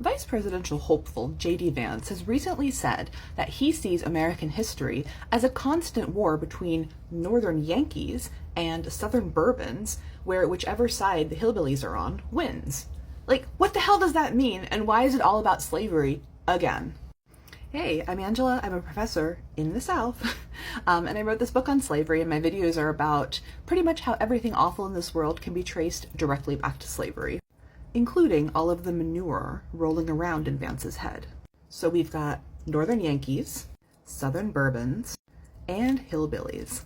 Vice presidential hopeful J.D. Vance has recently said that he sees American history as a constant war between northern Yankees and southern Bourbons, where whichever side the hillbillies are on wins. Like, what the hell does that mean, and why is it all about slavery again? Hey, I'm Angela. I'm a professor in the South, and I wrote this book on slavery, and my videos are about pretty much how everything awful in this world can be traced directly back to slavery, including all of the manure rolling around in Vance's head. So we've got northern Yankees, southern Bourbons, and hillbillies.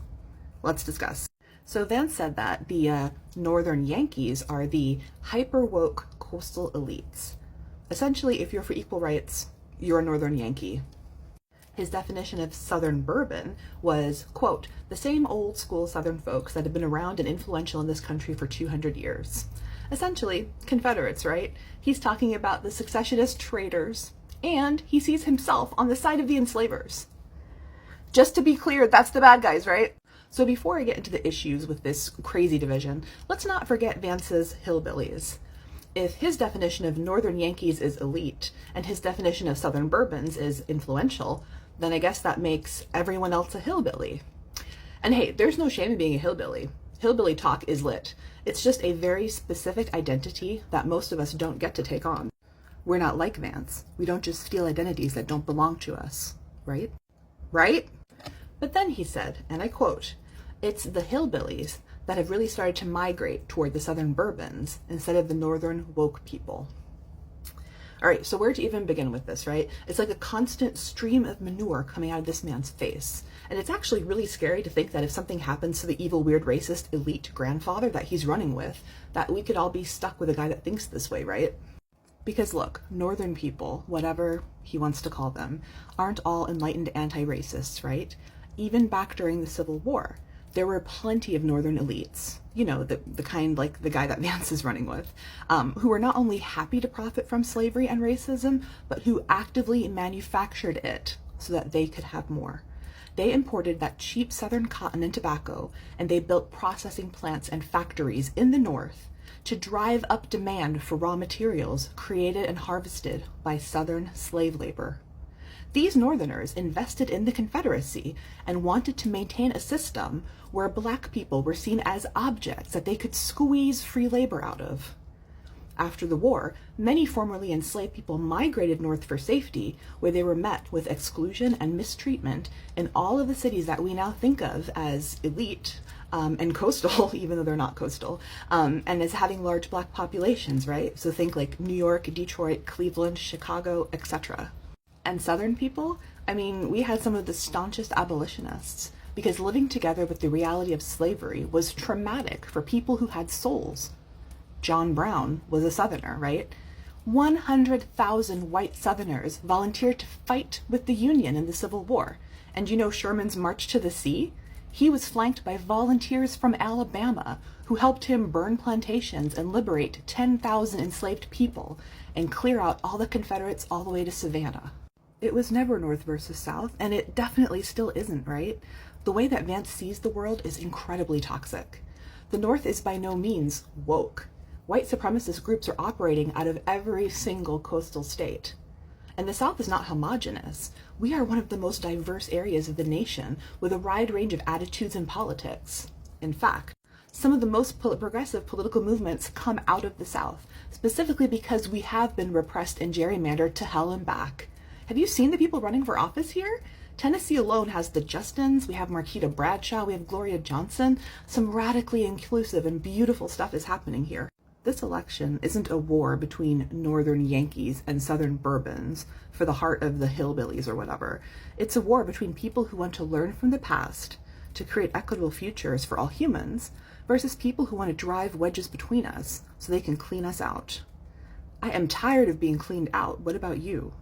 Let's discuss. So Vance said that the northern Yankees are the hyper-woke coastal elites. Essentially, if you're for equal rights, you're a northern Yankee. His definition of southern Bourbon was, quote, the same old school southern folks that have been around and influential in this country for 200 years. Essentially, Confederates, right? He's talking about the secessionist traders, and he sees himself on the side of the enslavers. Just to be clear, that's the bad guys, right? So before I get into the issues with this crazy division, let's not forget Vance's hillbillies. If his definition of northern Yankees is elite, and his definition of southern Bourbons is influential, then I guess that makes everyone else a hillbilly. And hey, there's no shame in being a hillbilly. Hillbilly talk is lit. It's just a very specific identity that most of us don't get to take on. We're not like Vance. We don't just steal identities that don't belong to us, right? Right? But then he said, and I quote, it's the hillbillies that have really started to migrate toward the southern Bourbons instead of the northern woke people. All right, so where to even begin with this, right? It's like a constant stream of manure coming out of this man's face. And it's actually really scary to think that if something happens to the evil, weird, racist, elite grandfather that he's running with, that we could all be stuck with a guy that thinks this way, right? Because look, northern people, whatever he wants to call them, aren't all enlightened anti-racists, right? Even back during the Civil War, there were plenty of northern elites, you know, the kind like the guy that Vance is running with, who were not only happy to profit from slavery and racism, but who actively manufactured it so that they could have more. They imported that cheap southern cotton and tobacco, and they built processing plants and factories in the North to drive up demand for raw materials created and harvested by southern slave labor. These Northerners invested in the Confederacy and wanted to maintain a system where black people were seen as objects that they could squeeze free labor out of. After the war, many formerly enslaved people migrated north for safety, where they were met with exclusion and mistreatment in all of the cities that we now think of as elite and coastal, even though they're not coastal, and as having large black populations, right? So think like New York, Detroit, Cleveland, Chicago, etc. And Southern people, I mean, we had some of the staunchest abolitionists, because living together with the reality of slavery was traumatic for people who had souls. John Brown was a Southerner, right? 100,000 white Southerners volunteered to fight with the Union in the Civil War. And you know Sherman's March to the Sea? He was flanked by volunteers from Alabama who helped him burn plantations and liberate 10,000 enslaved people and clear out all the Confederates all the way to Savannah. It was never North versus South, and it definitely still isn't, right? The way that Vance sees the world is incredibly toxic. The North is by no means woke. White supremacist groups are operating out of every single coastal state. And the South is not homogenous. We are one of the most diverse areas of the nation with a wide range of attitudes and politics. In fact, some of the most progressive political movements come out of the South, specifically because we have been repressed and gerrymandered to hell and back. Have you seen the people running for office here? Tennessee alone has the Justins, we have Marquita Bradshaw, we have Gloria Johnson. Some radically inclusive and beautiful stuff is happening here. This election isn't a war between northern Yankees and southern Bourbons for the heart of the hillbillies or whatever. It's a war between people who want to learn from the past to create equitable futures for all humans versus people who want to drive wedges between us so they can clean us out. I am tired of being cleaned out. What about you?